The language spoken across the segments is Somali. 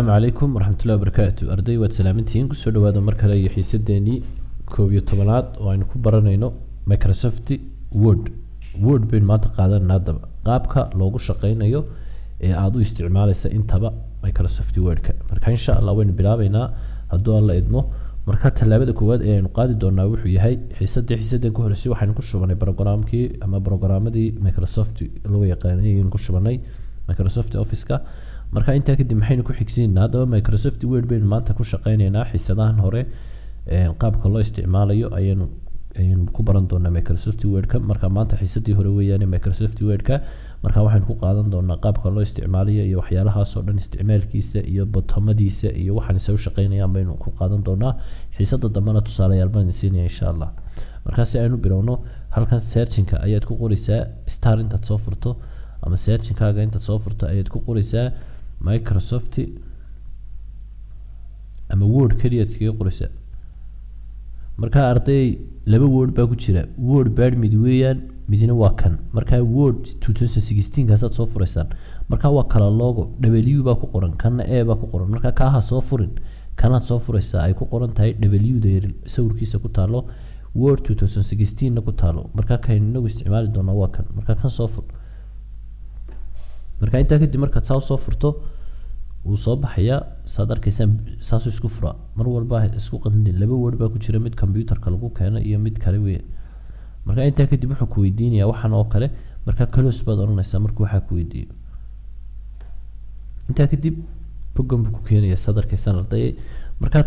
السلام عليكم ورحمة الله وبركاته أرday waad salaamantihiin kusoo dhawaada mar kale iyo xiisadeenii 11aad oo aynu ku baranayno Microsoft Word baynu maanta qaadanaa hadaba qaabka loogu shaqeynayo ee aad u isticmaalaysa intaba Microsoft Word-ka marka insha Allah waynu bilaabaynaa haddii alla idmo marka talaabada koowaad ee aynu qaadi doonaa wuxuu yahay xiisadeen ku horeysay waxaynu ku shubanay programkii ama programadii Microsoft loo yaqaanay in ku shubanay Microsoft Office-ka marka inta kadib maxaynu ku xigsiinaa hadaba Microsoft Word baynu maanta ku shaqeynaynaa xiisadahan hore qaabka loo isticmaalayo ayaynu ku baran doonaa Microsoft Word-ka marka maanta xiisadii hore weeyaan Microsoft Word-ka marka waxaynu ku qaadan doonaa qaabka loo isticmaalayo iyo waxyaalahaas oo dhan isticmaalkiisa iyo bottomadiisa iyo waxaan isaga shaqeynayaan baynu ku qaadan doonaa xiisada dambana tusaalayaal baan siinaya insha Allah marka si aynu bilowno halkan searching-ka ayaad ku qoraysaa star intaad soo furto ama searching-kaaga intaad soo furto ayaad ku qoraysaa Microsoft ama Word kaliya iskaga qoraysaa marka arday laba Word baa ku jira Word baa mid weeyaan midna waa kan marka Word 2016 kaasaad soo furaysaan marka waa kala logo W baa ku qoran kana A baa ku qoran marka ka ha soo furin kanaad soo furaysaa ay ku qoran tahay W da sawirkiisa ku taalo Word 2016 na ku taalo marka kayn inagu isticmaali doonaa waa kan marka kan soo fur marka inta kadib marka soo furto uu soo baxaya saad arkaysan saasu isku fura mar walba isku qadin laba Word baa ku jira mid computer-ka lagu keeno iyo mid kale weey marka inta kadib wuxuu ku weydiinayaa waxaan oo kale marka close baad oranaysaa markuu waxa ku weydiiyo inta kadib program ku keenaya saad arkaysan arday marka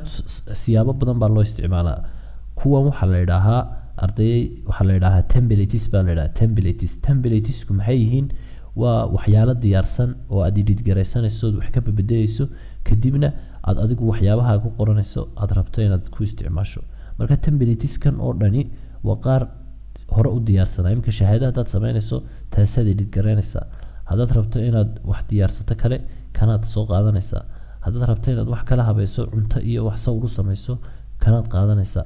siyaabo badan baa loo isticmaalaa kuwan waxa la yiraahdaa arday waxa la yiraahdaa templates baa la yiraahdaa templates ku maxay yihiin waa waxyaalo diyaarsan oo aad edit gareysanayso wax ka bedelayso kadibna aad adigu waxyaabaha ku qoranayso aad rabto inaad ku isticmaasho marka templates kan oo dhani waa qaar hore u diyaarsan imka shahaadada aad sameynayso taasaad edit gareynaysa hadaad rabto inaad wax diyaarsato kale kanaad soo qaadanaysa hadaad rabto inaad wax kala habayso cunto iyo wax sawir u samayso kanaad qaadanaysa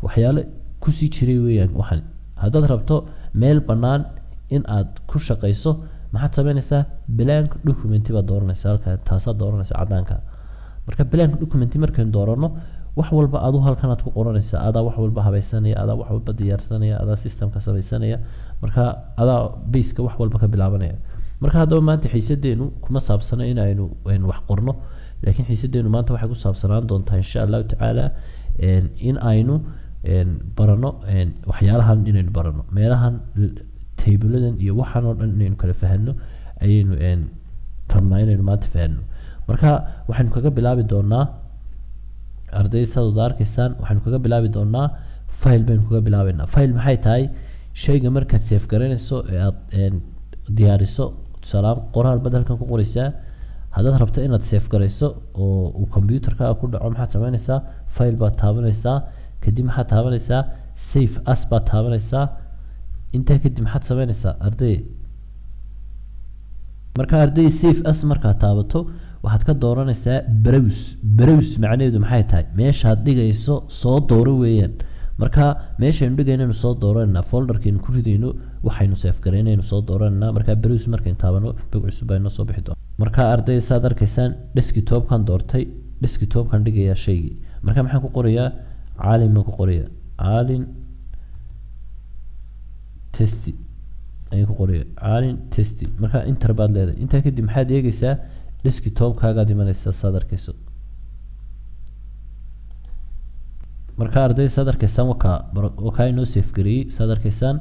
waxyaalo ku sii jiray weeyaan waxan hadaad rabto meel banaan in aad ku shaqeyso maxaad sameynaysaa blank document baad dooranaysaa halka taasaad dooranaysaa cadaanka marka blank document markaan doorano wax walba aad halkan aad ku qoranaysaa aad wax walba habaysanaya aad wax walba diyaarsanaya aad system-ka samaysanaya marka aad base-ka wax walba ka bilaabanaya marka hadaba maanta xiisadeenu kuma saabsana in aynu wax qorno laakiin xiisadeenu maanta waxay ku saabsanaan doontaa insha Allah ta'ala in aynu barano waxyaalahan inaynu barano meelahan tableadan iyo waxaan oo dhan inaynu kala fahanno ayaynu rabnaa inaynu maanta fahanno marka waxaanu kaga bilaabi doonaa arday soo arkaysan waxaanu kaga bilaabi doonaa file baynu kaga bilaabaynaa file maxay tahay shayga markaad save gareynayso ee aad diyaariso salaam qoraal badalkan ku qoraysaa hadaad rabto inaad save gareyso oo uu computer-ka ku dhaco maxaad sameynaysaa file baad taabanaysaa kadib maxaad taabanaysaa save as baad taabanaysaa inta kadib maxaad sameynaysaa arday marka arday save as marka taabato waxaad ka dooranaysaa browse macnaheedu maxay tahay meesha aad dhigayso soo dooro weeyaan marka meesha aynu dhigayno soo dooranayna folder-keenu ku ridayno waxaynu save gareynayno soo dooranayna marka browse markaan taabano bog cusub aynu soo bixi doonaa marka arday saad arkaysan desktop-kan doortay desktop-kan dhigaya shaygi marka maxaan ku qorayaa caalin ku qorayaa caalin test ay ku qoraya caalin test marka enter baad leedahay inta kadib maxaad eegaysaa desktop-kaaga dimanaysa saad arkayso marka arday saad arkaysan waka inoo save gareeyay saad arkaysan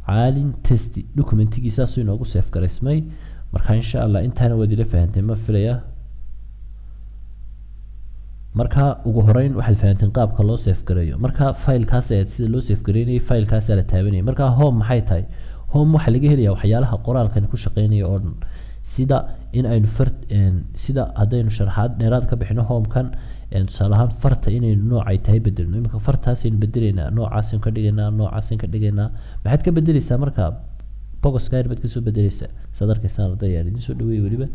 caalin test documentigiisa soo inoogu save gareysmay marka insha Allah intaana wadi la fahantay ma filaya marka ugu horeyn waxaad fahanteen qaabka loo save gareeyo marka file-kaas aad sida loo save gareeyay file-kaas la taabanay marka home maxay tahay home waxa laga helayaa waxyaalaha qoraalkan ku shaqeynaya oo dhan sida in aynu sida hadaynu sharaxaad dheeraad ka bixino home-kan tusaalahaan farta inay noocay tahay bedelno imika fartaas aynu bedeleynaa noocaas ka dhigaynaa maxaad ka bedelaysaa marka bogoskayr baad ka soo bedelaysaa saad arkaysan arday idin soo dhaweeyay waliba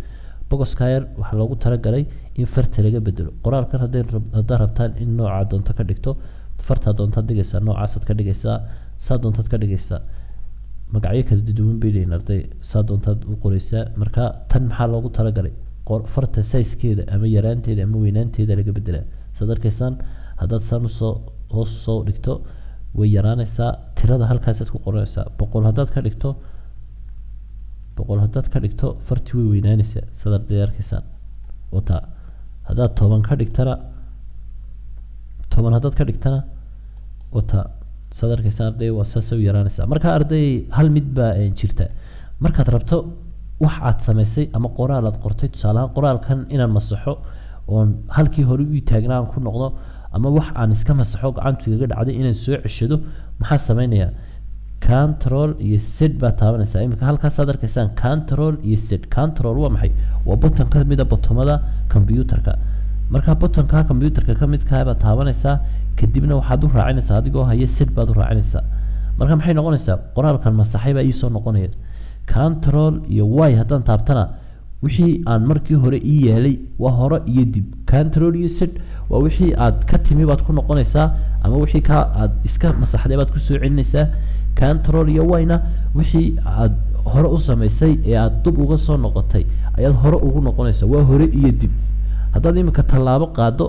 bogoskayr waxa loogu talagalay in farta laga bedelo qoraalkan hadday rabtaan in nooca doonto ka dhigto farta doonto dhigaysaa noocaas ka dhigaysaa saa doonto ka dhigaysaa magacyo kala duwan bay leeyihiin arday saa doonto u qoraysaa marka tan maxaa loogu talagalay farta sizekeeda ama yaraanteeda ama weynaanteeda laga bedelaa saad arkaysaan haddaad saan usoo hoos soo dhigto way yaraanaysaa tirada halkaasaad ku qoranaysaa 100 haddaad ka dhigto fartii way weynaanaysaa saad arkaysaan wata haddaad 10 ka dhigtana 10 haddaad ka dhigtana wata saad arkaysaan arday waa saas u yaraanaysaa marka arday hal mid baa jirta markaad rabto wax aad samaysay ama qoraal aad qortay tusaalahaan qoraalkan inaan masaxo oon halkii hore u taagnaan ku noqdo ama wax aan iska masaxo gacantu iga dhacday inaan soo ceshado maxaa sameynaya control iyo set baa taabanaysaa imika halkaas aad arkaysaan control iyo set control waa maxay waa button ka mid ah bottomada computerka marka buttonka computerka ka mid ka ah taabanaysaa kadibna waxaad u raacinaysaa adigoo haya set baad u raacinaysaa marka maxay noqonaysaa qoraalkan masaxay baa ii soo noqonaya control iyo y haddaan taabtana wixii aan markii hore ii yeelay waa hore iyo dib control iyo set waa wixii aad ka timi baad ku noqonaysaa ama wixii ka aad iska masaxday baad ku soo celinaysaa control iyo y-na wixii aad hore u samaysay ee aad dib uga soo noqotay ayaad hore ugu noqonaysaa waa hore iyo dib haddaad imika tallaabo qaado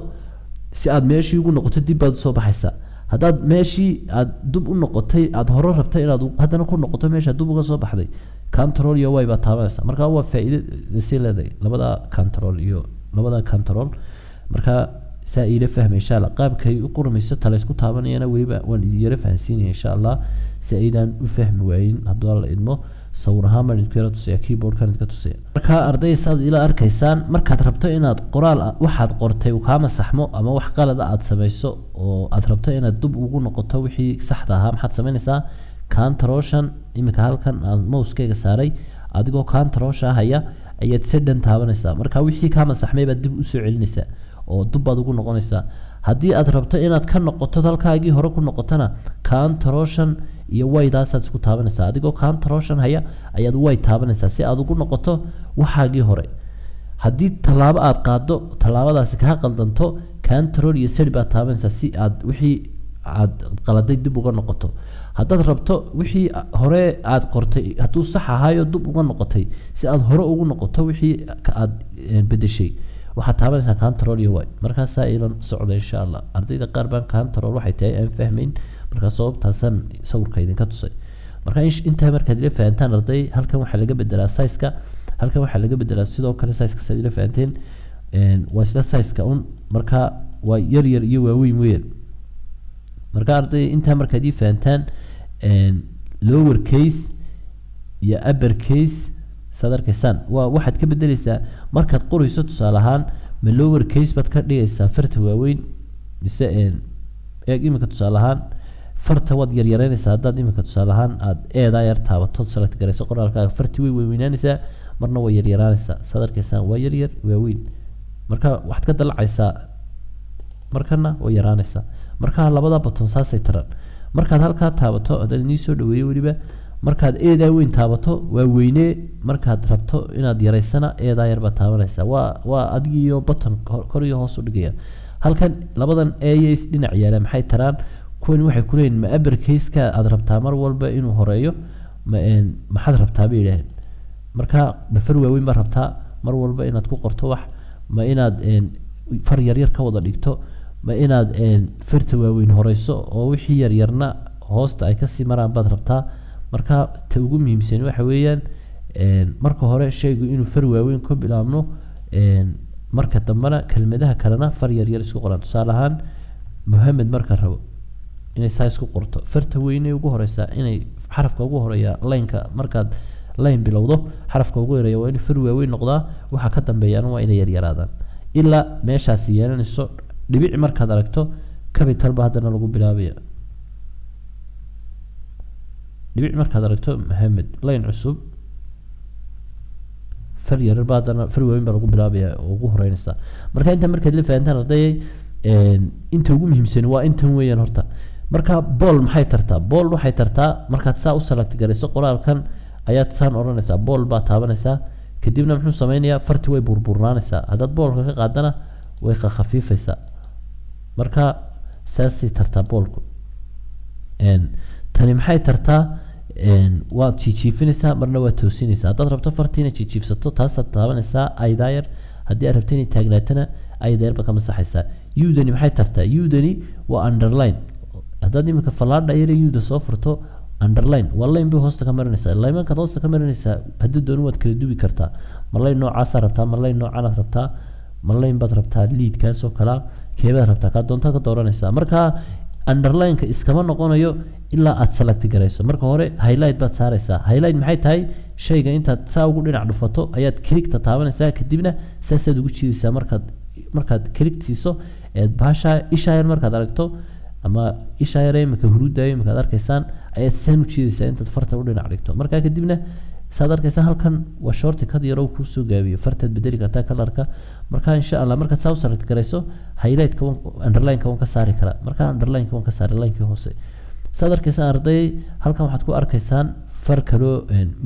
si aad meeshii ugu noqoto dib baad soo baxaysaa haddaad meeshii aad dib u noqotay aad hore rabtay inaad haddana ku noqoto meesha dib uga soo baxday control iyo y baa taabanaysa marka waa faa'iido si leedahay labada control marka saa ila fahmay insha Allah qaabkay u qormayso tala isku taabanayana waliba waan idin yara fahansiinaya insha Allah si aydan u fahmi waayin haddii la idmo sawirahaan baan idinku yara tusaya keyboardkan idinka tusaya marka arday saad ila arkaysaan markaad rabto inaad qoraal waxaad qortay uu kaa masaxmo ama wax qalad aad samayso oo aad rabto inaad dib ugu noqoto wixii saxda ahaa maxaad samaynaysaa control imika halkan aan mouse-kayga saaray adigoo control haya ayaad sedan taabanaysaa marka wixii kaa masaxmay baad dib u soo celinaysaa oo dib baad ugu noqonaysaa haddii aad rabto inaad ka noqoto halkaagii hore ku noqotona control iyo y-daasaad isku taabanaysaa adigoo control haya ayaad y taabanaysaa si aad ugu noqoto waxaagii hore haddii tallaabo aad qaado tallaabadaasi kaa qaldanto control iyo set baad taabanaysaa si aad wixii aad qaladay dib uga noqoto haddaad rabto wixii hore aad qortay hadduu sax ahaayo dib uga noqotay si aad hore ugu noqoto wixii aad bedeshay waxaad taabanaysaa control iyo y markaasaa ilan socda insha Allah ardayda qaar baan control waxay tahay aan fahmayn markaa sababtaasan sawirka idinka tusay marka intaa markaad ila fahantaan arday halkan waxaa laga bedelaa size-ka halkan waxaa laga bedelaa sidoo kale size-ka saad ila fahanteen waa isla size-ka un marka waa yar yar iyo waaweyn weyn marka arday intaa markaad ii fahantaan lower case iyo upper case saad arkaysaan waa waxaad ka bedelaysaa markaad qorayso tusaale ahaan ma lower case baad ka dhigaysaa farta waaweyn mise eeg imika tusaale ahaan farta waad yaryareynaysaa haddaad imika tusaale ahaan aad eedaa yar taabato select garayso qoraalkaaga farti way weynaanaysaa marna way yaryaraanaysaa saad arkaysaan waa yaryar waaweyn marka waxaad ka dalacaysaa markana way yaraanaysaa marka labada button saasay taran markaad halkaa taabato haddaad inii soo dhaweeyo weliba markaad eedaa weyn taabato waa weyne markaad rabto inaad yaraysana eedaa yar baad taabanaysaa waa adig iyo button kor iyo hoos u dhigaya halkan labadan eeyays dhinac yaala maxay taraan kuwan waxay ku leeyihiin ma upper case-ka aad rabtaa mar walba inuu horeeyo maxaad rabtaa bay yidhaaheen marka far waaweyn baad rabtaa mar walba inaad ku qorto wax ma inaad far yaryar ka wada dhigto ma inaad farta waaweyn horeyso oo wixii yaryarna hoosta ay kasii maraan baad rabtaa marka ta ugu muhiimsan waxa weeyaan marka hore shaygu inuu far waaweyn ku bilaabno marka dambana kelmadaha kalena far yaryar isku qoran tusaale ahaan Muhammad marka rabo inay size ku qorto farta weyn ee ugu horeysa inay xarafka ugu horeeya line-ka markaad line bilowdo xarafka ugu horeeya waa in far waaweyn noqdaa waxa ka dambeeyana waa inay yaryaraadaan ilaa meeshaas yeelanayso dhibic markaad aragto capital ba hadana lagu bilaabaya dhibic markaad aragto Muhammad line cusub far yar ba hadana far waaweyn ba lagu bilaabaya oo ugu horeynaysa marka inta markaad la fahantaan arday inta ugu muhiimsan waa intan weeyaan horta marka ball maxay tartaa ball waxay tartaa markaad saa u select garayso qoraalkan ayaad saan oranaysaa ball ba taabanaysaa kadibna muxuu sameynayaa farti way burburnaanaysaa haddaad ballka ka qaadana way khafiifaysaa marka saasay tartaa ballku tani maxay tartaa waad jiijiifinaysaa marna waad toosinaysaa haddaad rabto farta inaad jiijiifsato taasaad taabanaysaa aydaayar haddii aad rabto inay taagnaatana aydaayar baad ka masaxaysaa udani maxay tartaa udani waa underline haddaad iminka fallaadha yare uda soo furto underline waa line bay hoosta ka marinaysaa linemankaad hoosta ka marinaysaa haddii dooni waad kala duwi kartaa ma line noocaasaa rabtaa ma line noocaanaad rabtaa ma line baad rabtaa leadkaasoo kalaa keebaad rabtaa kaa doontaa ka dooranaysaa marka underline-ka iskama noqonayo ilaa aad select garayso marka hore highlight baad saaraysaa highlight maxay tahay shayga intaad saa ugu dhinac dhufato ayaad clickta taabanaysaa kadibna saasaad ugu jiidaysaa markaad click siiso bahasha isha yar markaad aragto ama isha yar imika huruudayo imika aad arkaysaan ayaad saan u jiidaysaa intaad farta u dhinac dhigto markaa kadibna saad arkaysaa halkan waa shortcut yar oo kuu soo gaabiyo fartaad bedeli kartaa kalarka markaa insha allah markaad saa u select garayso highlight-ka underline-ka waan ka saari karaa markaa underline-ka waan ka saari line-kii hoose saad arkaysaan arday halkan waxaad ku arkaysaan far kaloo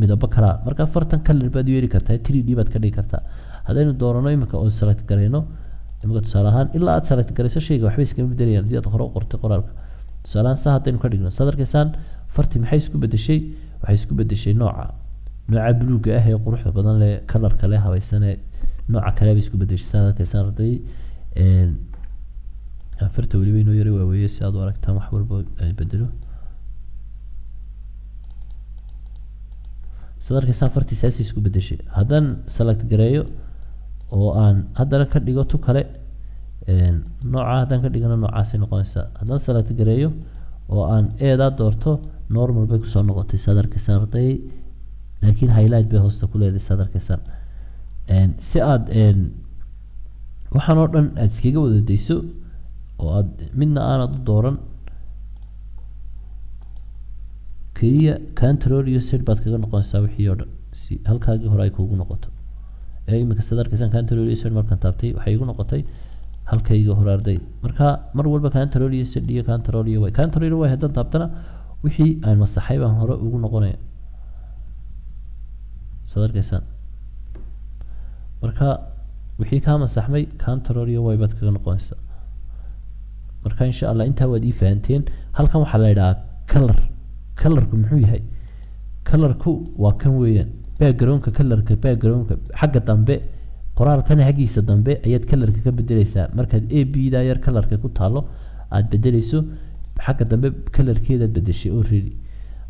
midabo kalaa markaa fartan color baad u yeeli kartaa 3D baad ka dhigi kartaa haddaynu doorano imika oo select garayno imika tusaale ahaan ilaa aad select garayso shayga waxba iskama bedelayaan haddii aad hore u qortay qoraalka tusaale ahaan saa haddaynu ka dhigno saad arkaysaan fartii maxay isku bedeshay waxay isku bedeshay nooca buluuga ah ee quruxda badan leh kalarka leh habaysanee nooca kale bay isku bedeshay saad arkaysaan arday farta weliba inoo yara waaweeye si aad u aragtaan wax walba bedelo saad arkaysaan fartii saasi isku bedeshay haddaan select gareeyo oo aan haddana ka dhigo tu kale nooca haddaan ka dhigana noocaasay noqonaysaa haddaan select gareeyo oo aan eedaa doorto normal bay kusoo noqotay saad arkaysaan arday laakiin highlight bay hoosta ku leedahay saad arkaysaan si aad waxaan oo dhan aad iskaga wada dayso oo aad midna aanad u dooran keliya control iyo set baad kaga noqonaysaa wixii oo dhan si halkaagii hore ay kuugu noqoto imika saad arkaysaan control iyo set markaan taabtay waxay igu noqotay halkaygii hore arday marka mar walba control iyo set iyo control iyo way control iyo way haddaan taabtana wixii aan masaxay baan hore ugu noqonaya saad arkaysaan marka wixii kaa masaxmay control iyo way baad kaga noqonaysaa marka insha allah intaa waad ii fahanteen halkan waxaa la yidhahaa colorku muxuu yahay colorku waa kan weeyaan backgroundka backgroundka xagga dambe qoraalkan xaggiisa dambe ayaad colorka ka bedelaysaa markaad da yar colorka ku taalo aad bedelayso xagga dambe colorkeedaad bedeshay already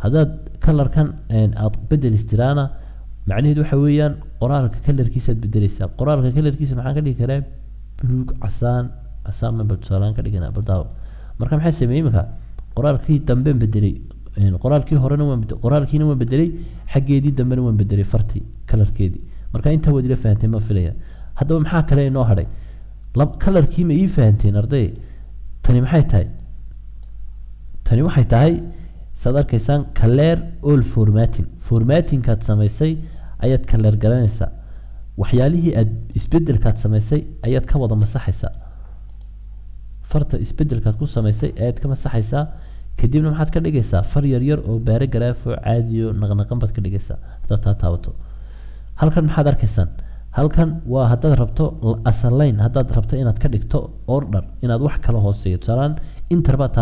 haddaad colorkan aad bedelistiraana macnaheedu waxa weeyaan qoraalka colorkiisaad bedelaysaa qoraalka colorkiisa maxaan ka dhigi karaa buluug casaan baan tusaalaan ka dhiganaa baldaawo marka maxaa sameeyey imika qoraalkii dambe bedelay qoraalkii horena qoraalkiina waan bedelay xaggeedii dambena waan bedelay fartii colorkeedii marka intaa waad ila fahanteen ma filaya haddaba maxaa kale inoo hadhay colorkii ma ii fahanteen arday tani maxay tahay tani waxay tahay saad arkaysaan color all formattingkaad samaysay ayaad color garanaysaa waxyaalihii aad isbedelkaad samaysay ayaad ka wada masaxaysaa farta isbedelkaad ku samaysay ayaad ka masaxaysaa kadibna maxaad ka dhigaysaa far yaryar oo baaragraaf oo caadiyo naqnaqan baad ka dhigaysaa haddaad taa taabato halkan maxaad arkaysaan halkan waa haddaad rabto asalayn haddaad rabto inaad ka dhigto order inaad wax kala hooseeyo tusaalaan inter baad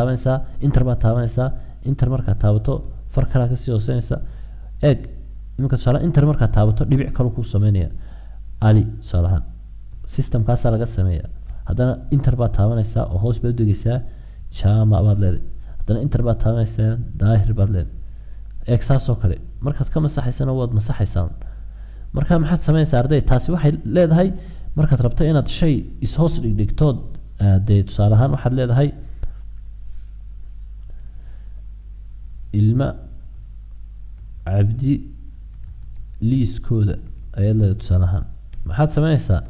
taabanaysaa inter markaad taabato far kalaa kasii hooseynaysa eeg iminka tusaale inter markaad taabato dhibic kaloo kuu sameynaya ali tusaalahaan systemkaasaa laga sameeya haddana inter baad taabanaysaa oo hoos baad u degaysaa jama baad leedahay haddana inter baad taabanaysaa daahir baad leedahay eeg saasoo kale markaad ka masaxaysana waad masaxaysaa marka maxaad sameynaysaa arday taasi waxay leedahay markaad rabto inaad shay is-hoos dhigdhigtood dee tusaale ahaan waxaad leedahay ilma cabdi liiskooda ayaad leedahay tusaale ahaan maxaad sameynaysaa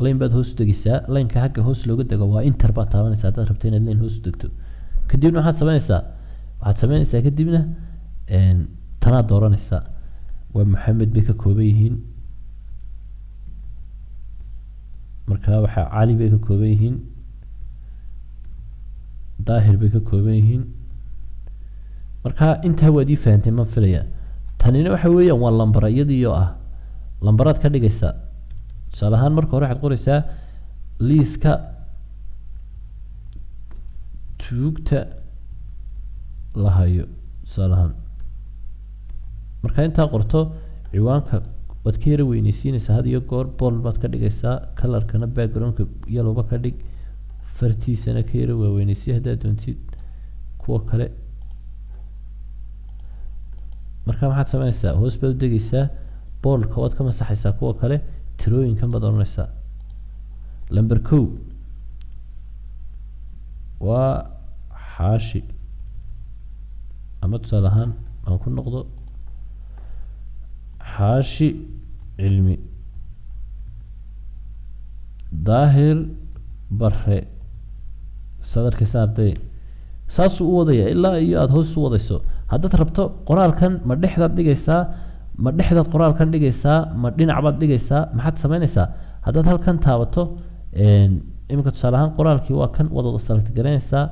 line baad hoos u degaysaa lineka xagga hoos looga dego waa inter baad taabanaysaa haddaad rabto inaad line hoos u degto kadibna waxaad sameynaysaa kadibna tanaad dooranaysaa waa maxamed bay ka kooban yihiin marka waxaa cali bay ka kooban yihiin daahir bay ka kooban yihiin marka intaa waad ii fahantay ma filaya tanina waxa weeyaan waa lambara iyadiyo ah lambaraad ka dhigaysaa tusaale ahaan marka hore waxaad qoraysaa liiska tuugta la hayo tusaale ahaan marka intaa qorto ciwaanka waad ka yara weynaysiinaysaa had iyo goor bold baad ka dhigaysaa colorkana backgroundka yellowba ka dhig fartiisana ka yara waaweynaysi haddaad doontid kuwa kale marka maxaad sameynaysaa hoos baad u degaysaa boldka waad ka masaxaysaa kuwa kale tirooyinkan baad oranaysaa number 2 waa xaashi ama tusaale ahaan aan ku noqdo xaashi cilmi daahir bare sadarkiisa arday saasuu u wadaya ilaa iyo aada hoos u wadayso haddaad rabto qoraalkan ma dhexdaad dhigaysaa ma dhexdaad qoraalkan dhigaysaa ma dhinacbaad dhigaysaa maxaad samaynaysaa haddaad halkan taabato iminka tusaale ahaan qoraalkii waa kan wad wada select garanaysaa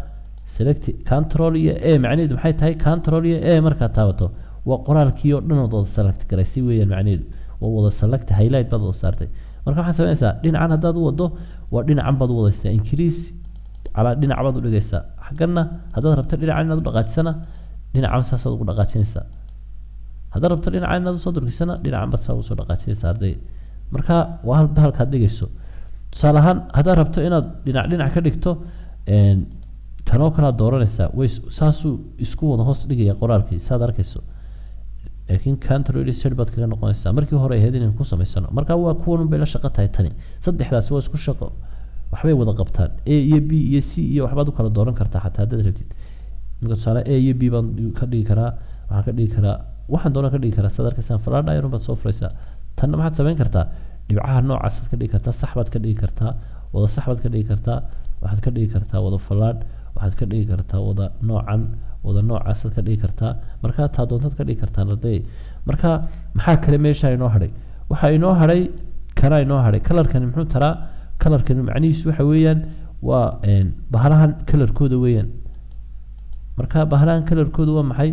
select control iyo a macnaheedu maxay tahay control iyo a markaad taabato waa qoraalkii oo dhan wada select garaysay weeyaan macnaheedu waa wada select highlight baad wada saartay marka waxaad samaynaysaa dhinacan haddaad u wado waa dhinacan baad u wadaysaa increase calaa dhinac baad u dhigaysaa xaggana haddaad rabto dhinacan inaad u dhaqaajisana dhinacan saasaad ugu dhaqaajinaysaa haddaad rabto dhinacan inaad usoo durkisana dhinacan baad saa usoo dhaqaajinaysaa arday marka waa halba halkaad dhigayso tusaale ahaan haddaad rabto inaad dhinac ka dhigto tanoo kalaad dooranaysaa way saasuu isku wada hoos dhigaya qoraalkii saad arkayso laakiin control set baad kaga noqonaysaa markii hore ahayd inaan ku samaysano marka waa kuwan bay la shaqo tahay tani saddexdaasi waa isku shaqo waxbay wada qabtaan a iyo b iyo c iyo waxbaad u kala dooran kartaa xataa haddaad rabtid marka tusaale a iyo b baan ka dhigi karaa waxaan ka dhigi karaa waxaan doonaan ka dhigi karaa saad arkaysaan falaadha iron baad soo furaysaa tanna maxaad samayn kartaa dhibcaha noocaas ka dhigi kartaa sax baad ka dhigi kartaa wada sax baad ka dhigi kartaa waxaad ka dhigi kartaa wada falaadh waxaad ka dhigi kartaa wada noocaas ka dhigi kartaa marka taa doontaad ka dhigi kartaa arday marka maxaa kale meesha inoo hadhay waxa inoo hadhay kana inoo hadhay colorkani muxuu taraa colorkani macnihiisu waxa weeyaan waa bahalahan colorkooda weeyaan marka bahalahan colorkooda waa maxay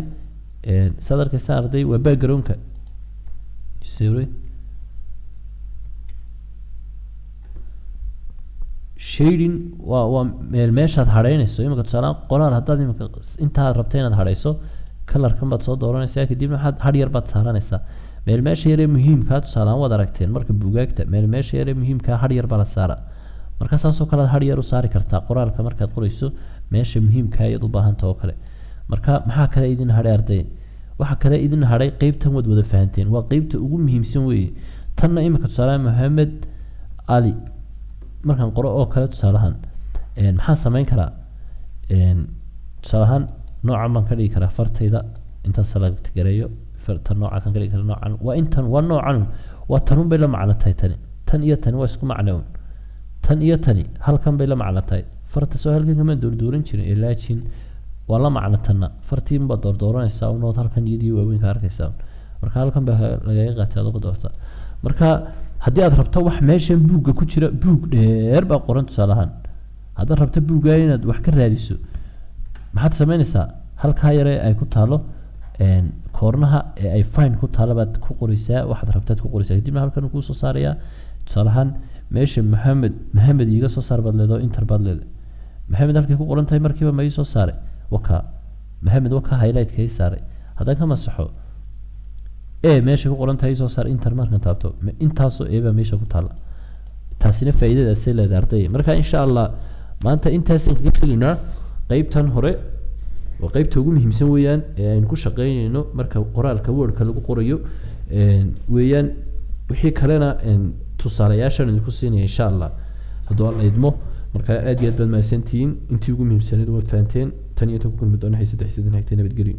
saad arkaysaa arday waa backgroundka shading waa meel meeshaad hadhaynayso iminka tusaale qoraal haddaad iminka intaad rabto inaad hadhayso colorkan baad soo dooranaysaa kadibna waxaad hadh yar baad saaranaysaa meel meesha yaree muhiimkaa tusaalehaan waad aragteen marka buugaagta meel meesha yaree muhiimkaa hadh yar baa la saara marka saasoo kale aad hadh yar u saari kartaa qoraalka markaad qorayso meesha muhiimkaa ayaad u baahanta oo kale marka maxaa kale idin hadhay arday waxa kale idin hadhay qeybtan waad wada fahanteen waa qeybta ugu muhiimsan weeye tanna iminka tusaalehaan maxamed ali markaan qoro oo kale tusaalahaan maxaan samayn karaa tusaalahaan noocan baan ka dhigi karaa fartayda intaan select gareeyo tan noocaasaan ka dhigi karaa noocan waa intan waa noocan waa tanun bay la macno tahay tani tan iyo tani waa isku macnoon tan iyo tani halkan bay la macno tahay farta soo halkan kama dooran jirin laakiin waa la macno tanna fartiin baad dooranaysaa unood halkan iyadii waaweyn ka arkaysaa marka halkan baa lagaga qaatay aad uga doortaa marka haddii aad rabto wax meeshan buugga ku jira buug dheer baa qoran tusaalahaan haddaad rabto buuggaa inaad wax ka raadiso maxaad samaynaysaa halkaa yare ay ku taalo koornaha ee ay fine ku taalo baad ku qoraysaa waxaad rabtaad ku qoraysaa kadibna halkan kuu soo saarayaa tusaalahaan meesha maxamed iiga soo saar baad leedahay inter baad leedahay maxamed halkay ku qoran tahay markiiba ma ii soo saaray wakaa maxamed wakaa highlightka ii saaray haddaan ka masaxo meesha ku qoran tahay soo saar inter markan taabto intaasoo eebaa meesha ku taala taasina faa'iidadaasay leedahay arday marka insha allah maanta intaasaan kaga tegaynaa qeybtan hore waa qeybta ugu muhiimsan weeyaan ee aynu ku shaqeynayno marka qoraalka wordka lagu qorayo weeyaan wixii kalena tusaalayaashaan idinku siinaya insha allah hadduu alla idmo marka aad iyo aad baad mahadsantihiin intii ugu muhiimsaneed waad fahanteen tan iyo tan ku kulmi doona xiisadda nabadgelyo